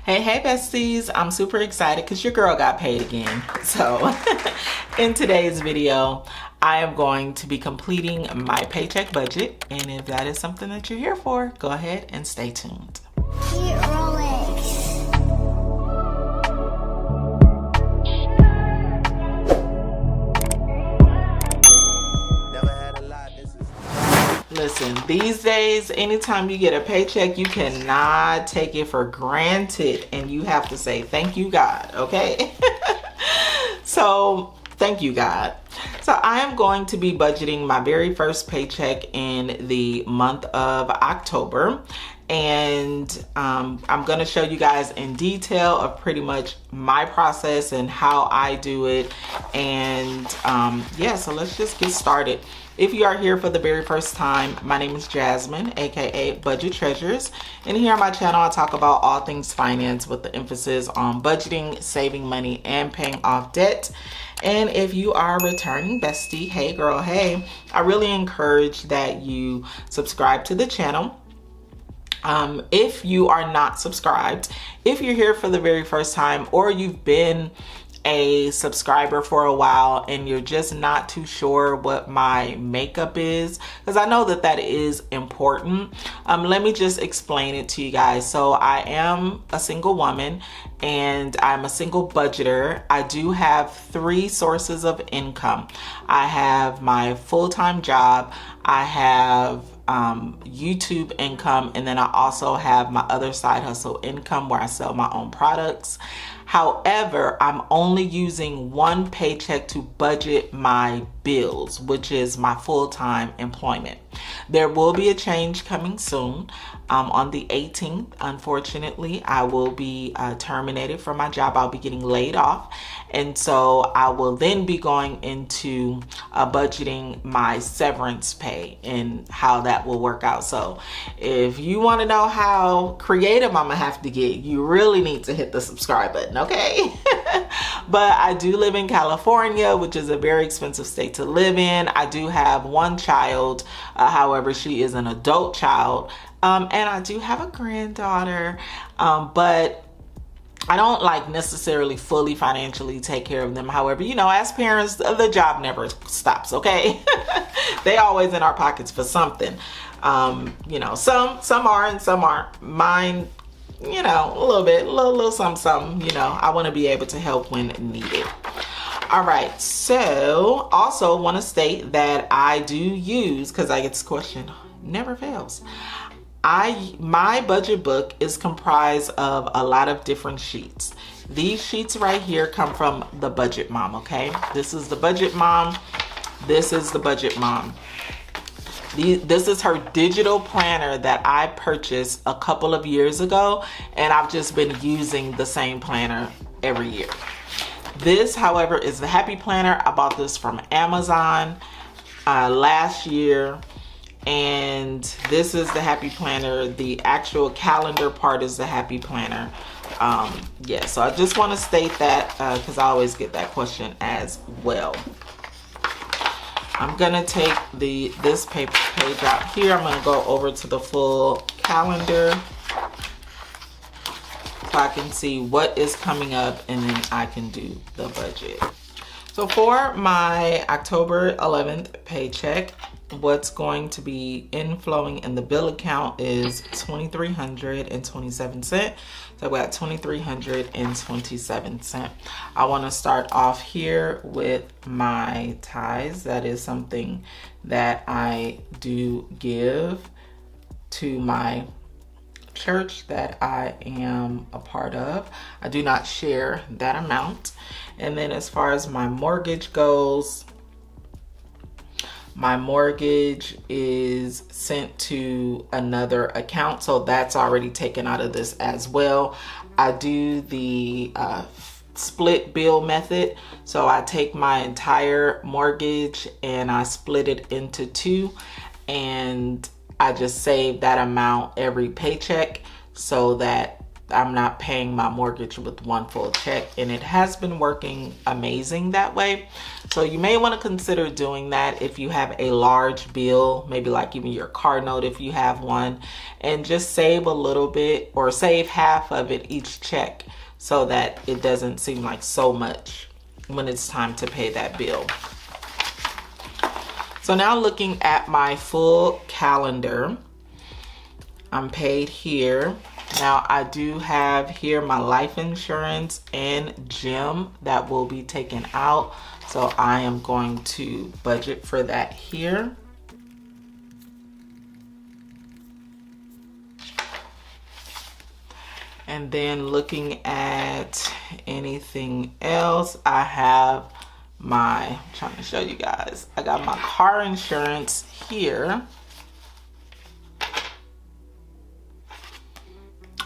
Hey besties, I'm super excited because your girl got paid again. So in today's video, I am going to be completing my paycheck budget. And if that is something that you're here for, go ahead and stay tuned. Listen, these days, anytime you get a paycheck, you cannot take it for granted and you have to say, thank you, God, okay? So, thank you, God. So, I am going to be budgeting my very first paycheck in the month of October. And I'm going to show you guys in detail of pretty much my process and how I do it. And yeah, so let's just get started. If you are here for the very first time, my name is Jasmine, aka Budget Treasures, and here on my channel I talk about all things finance with the emphasis on budgeting, saving money, and paying off debt. And if you are a returning bestie, hey girl, hey, I really encourage that you subscribe to the channel. If you are not subscribed, if you're here for the very first time, or you've been a subscriber for a while and you're just not too sure what my makeup is, because I know that that is important, let me just explain it to you guys. So I am a single woman and I'm a single budgeter. I do have 3 sources of income. I have my full-time job, I have YouTube income, and then I also have my other side hustle income where I sell my own products. However, I'm only using one paycheck to budget my bills, which is my full-time employment. There will be a change coming soon. On the 18th, unfortunately, I will be terminated from my job. I'll be getting laid off. And so I will then be going into budgeting my severance pay and how that will work out. So if you want to know how creative I'm gonna have to get, you really need to hit the subscribe button, okay? But I do live in California, which is a very expensive state to live in. I do have one child, however, she is an adult child. And I do have a granddaughter, but I don't like necessarily fully financially take care of them. However, you know, as parents, the job never stops, okay? They always in our pockets for something. You know, some are and some aren't. Mine, you know, a little bit, a little something, you know, I want to be able to help when needed. All right, so also want to state that I do use, because I get this question, never fails. My budget book is comprised of a lot of different sheets. These sheets right here come from the Budget Mom, okay? This is the Budget Mom. This is the Budget Mom. This is her digital planner that I purchased a couple of years ago, and I've just been using the same planner every year. This, however, is the Happy Planner. I bought this from Amazon last year. And this is the Happy Planner. The actual calendar part is the Happy Planner. Yeah, so I just want to state that because I always get that question as well. I'm gonna take this paper page out here. I'm gonna go over to the full calendar so I can see what is coming up, and then I can do the budget. So for my October 11th paycheck, what's going to be inflowing in the bill account is $2,327. So I got $2,327. I want to start off here with my tithes. That is something that I do give to my church that I am a part of. I do not share that amount. And then as far as my mortgage goes, my mortgage is sent to another account, so that's already taken out of this as well. I do the split bill method, so I take my entire mortgage and I split it into 2, and I just save that amount every paycheck so that I'm not paying my mortgage with one full check, and it has been working amazing that way. So you may want to consider doing that if you have a large bill, maybe like even your car note if you have one, and just save a little bit or save half of it each check so that it doesn't seem like so much when it's time to pay that bill. So now looking at my full calendar, I'm paid here. Now I do have here my life insurance and gym that will be taken out. So I am going to budget for that here. And then looking at anything else, I have I'm trying to show you guys, I got my car insurance here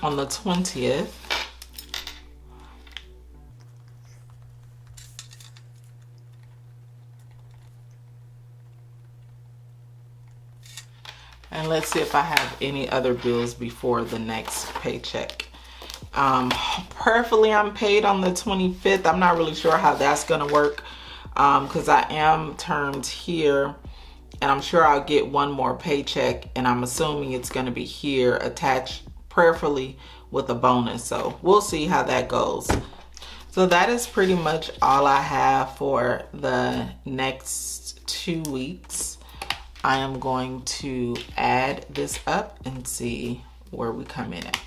on the 20th. And let's see if I have any other bills before the next paycheck. Prayerfully, I'm paid on the 25th. I'm not really sure how that's gonna work because I am termed here, and I'm sure I'll get one more paycheck, and I'm assuming it's gonna be here attached prayerfully with a bonus. So we'll see how that goes. So that is pretty much all I have for the next 2 weeks. I am going to add this up and see where we come in at.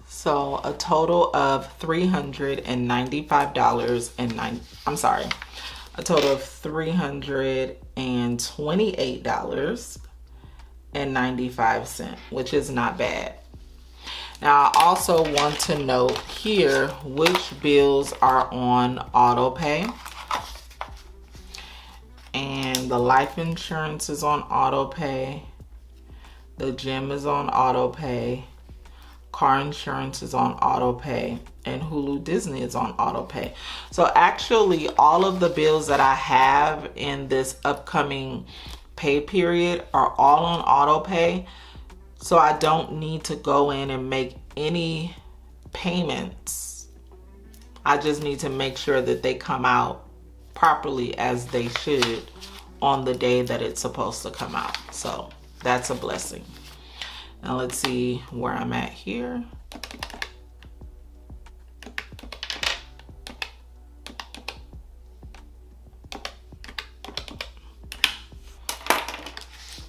So a total of $395.09. I'm sorry, a total of $328.95, which is not bad. Now I also want to note here which bills are on auto pay. And the life insurance is on auto pay. The gym is on auto pay. Car insurance is on auto pay, and Hulu Disney is on auto pay. So actually all of the bills that I have in this upcoming pay period are all on auto pay. So I don't need to go in and make any payments. I just need to make sure that they come out properly as they should on the day that it's supposed to come out. So that's a blessing. Now let's see where I'm at here.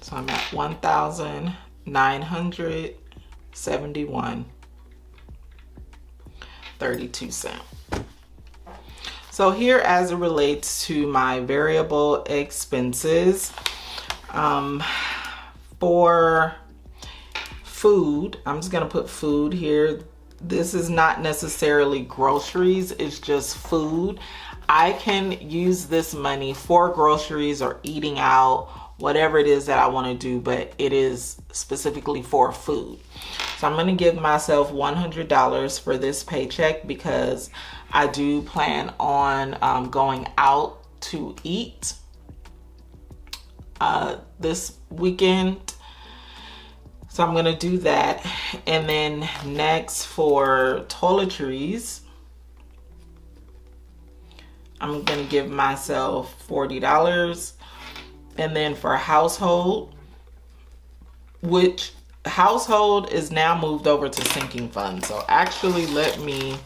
So I'm at $1,971.32. So here, as it relates to my variable expenses, for food, I'm just gonna put food here. This is not necessarily groceries, it's just food. I can use this money for groceries or eating out, whatever it is that I want to do, but it is specifically for food. So I'm going to give myself $100 for this paycheck because I do plan on going out to eat this weekend. So I'm going to do that. And then next, for toiletries, I'm going to give myself $40. And then for household, which household is now moved over to sinking fund. So actually let me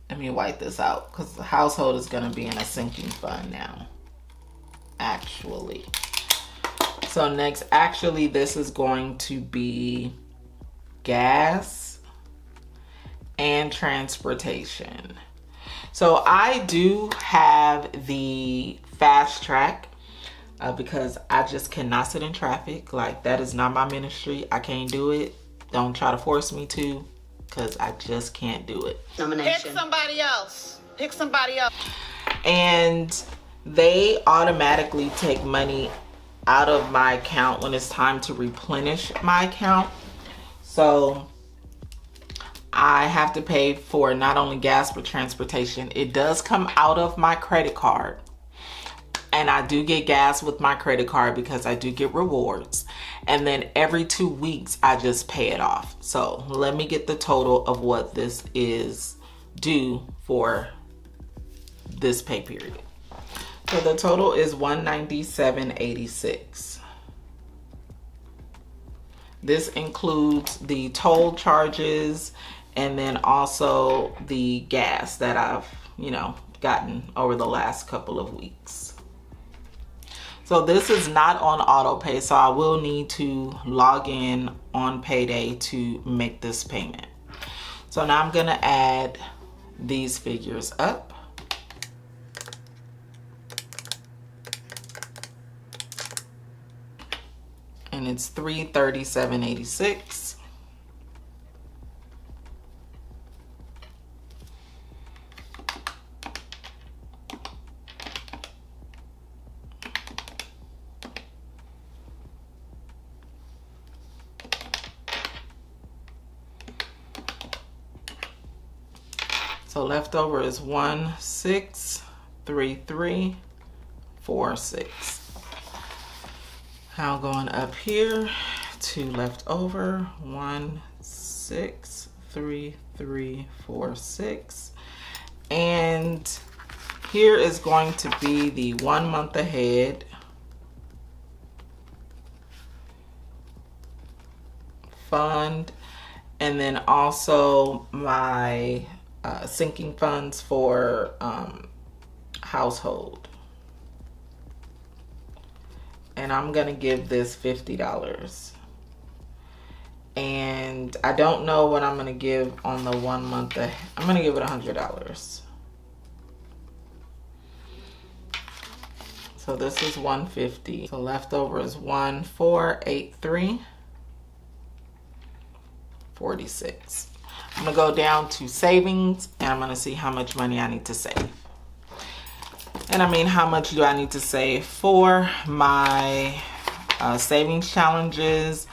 wipe this out because the household is going to be in a sinking fund now. Actually. So next, actually this is going to be gas and transportation. So I do have the fast track because I just cannot sit in traffic. Like, that is not my ministry. I can't do it. Don't try to force me to, because I just can't do it. Pick somebody else. Pick somebody else. And they automatically take money out of my account when it's time to replenish my account. So I have to pay for not only gas but transportation. It does come out of my credit card. And I do get gas with my credit card because I do get rewards. And then every 2 weeks, I just pay it off. So let me get the total of what this is due for this pay period. So the total is $197.86. This includes the toll charges and then also the gas that I've, gotten over the last couple of weeks. So this is not on auto pay, so I will need to log in on Payday to make this payment. So now I'm gonna add these figures up. And it's $337.86. So leftover is 163346. Now going up here to leftover 163346. And here is going to be the 1 month ahead fund, and then also my sinking funds for household. And I'm gonna give this $50. And I don't know what I'm gonna give on the 1 month. I'm gonna give it $100. So this is $150. So leftover is $1,483.46. I'm gonna go down to savings and I'm gonna see how much money I need to save. And I mean, how much do I need to save for my savings challenges?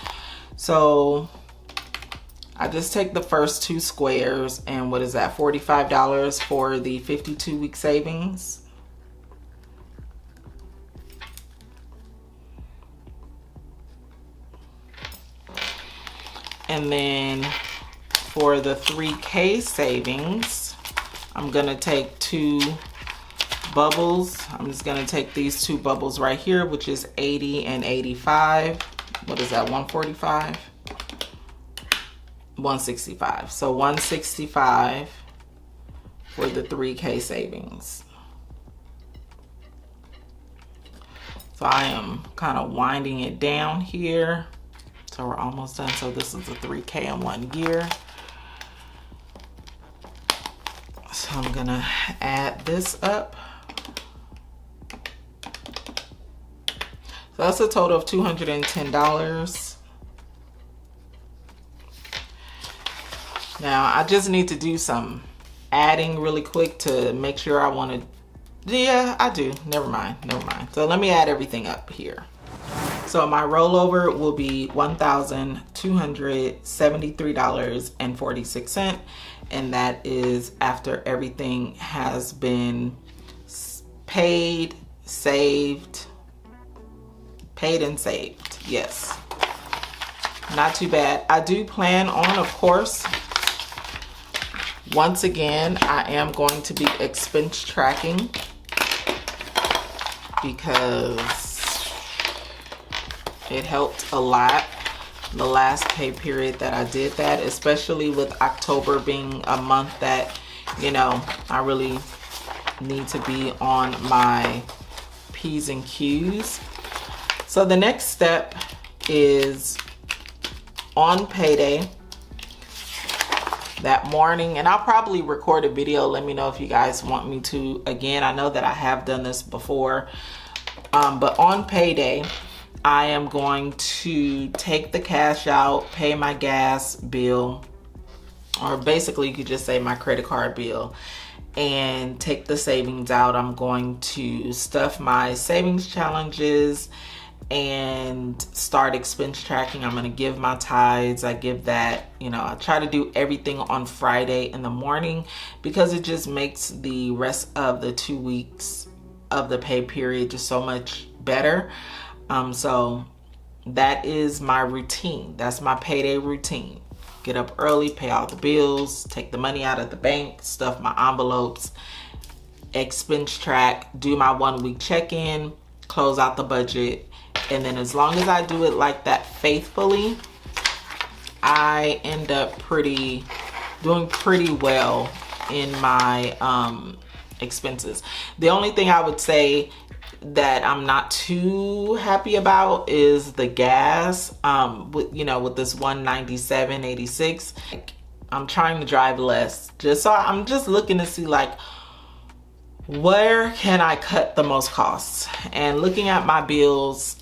So I just take the first 2 squares, and what is that, $45 for the 52-week savings. And then for the 3K savings, I'm gonna take 2 bubbles. I'm just gonna take these 2 bubbles right here, which is 80 and 85. What is that, 145? 165. So 165 for the 3K savings. So I am kind of winding it down here. So we're almost done. So this is a 3K in 1 year. So I'm gonna add this up. So that's a total of $210. Now I just need to do some adding really quick to make sure I want to. Yeah, I do. Never mind. So let me add everything up here. So my rollover will be $1,273.46, and that is after everything has been paid and saved. Yes, not too bad. I do plan on, of course, once again, I am going to be expense tracking because it helped a lot the last pay period that I did that, especially with October being a month that, I really need to be on my P's and Q's. So the next step is on Payday that morning, and I'll probably record a video. Let me know if you guys want me to again. I know that I have done this before, but on Payday, I am going to take the cash out, pay my gas bill, or basically you could just say my credit card bill, and take the savings out. I'm going to stuff my savings challenges and start expense tracking. I'm going to give my tithes. I give that, I try to do everything on Friday in the morning because it just makes the rest of the 2 weeks of the pay period just so much better. So that is my routine. That's my payday routine. Get up early, pay all the bills, take the money out of the bank, stuff my envelopes, expense track, do my 1 week check-in, close out the budget. And then as long as I do it like that faithfully, I end up doing pretty well in my expenses. The only thing I would say that I'm not too happy about is the gas. With this 197.86, I'm trying to drive less, so I'm just looking to see like where can I cut the most costs. And looking at my bills,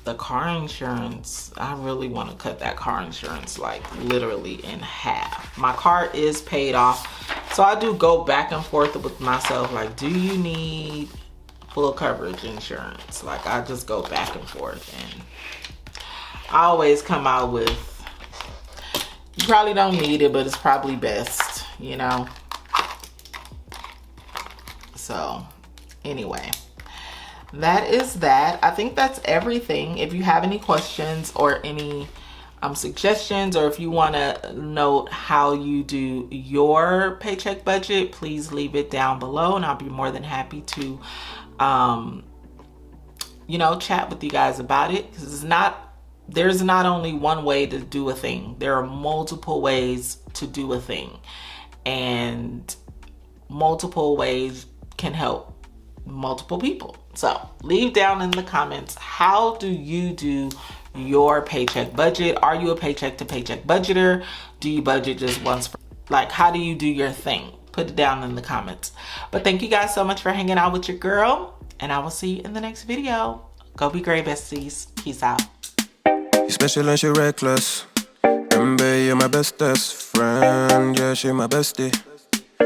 the car insurance, I really want to cut that car insurance like literally in half. My car is paid off, so I do go back and forth with myself like, do you need full coverage insurance? Like, I just go back and forth, and I always come out with, you probably don't need it, but it's probably best, so anyway, that is that. I think that's everything. If you have any questions or any suggestions, or if you want to note how you do your paycheck budget, please leave it down below, and I'll be more than happy to chat with you guys about it. Because there's not only one way to do a thing. There are multiple ways to do a thing, and multiple ways can help multiple people. So leave down in the comments, how do you do your paycheck budget? Are you a paycheck to paycheck budgeter? Do you budget just once? Like, how do you do your thing? Put it down in the comments. But thank you guys so much for hanging out with your girl, and I will see you in the next video. Go be great, besties. Peace out. You special and she reckless. Remember, you're my bestest friend. Yeah, she my bestie.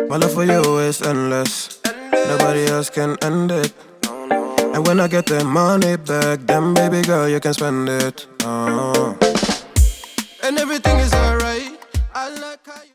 My love for you is endless. Nobody else can end it. And when I get the money back, then baby girl, you can spend it. And everything is alright. I like how you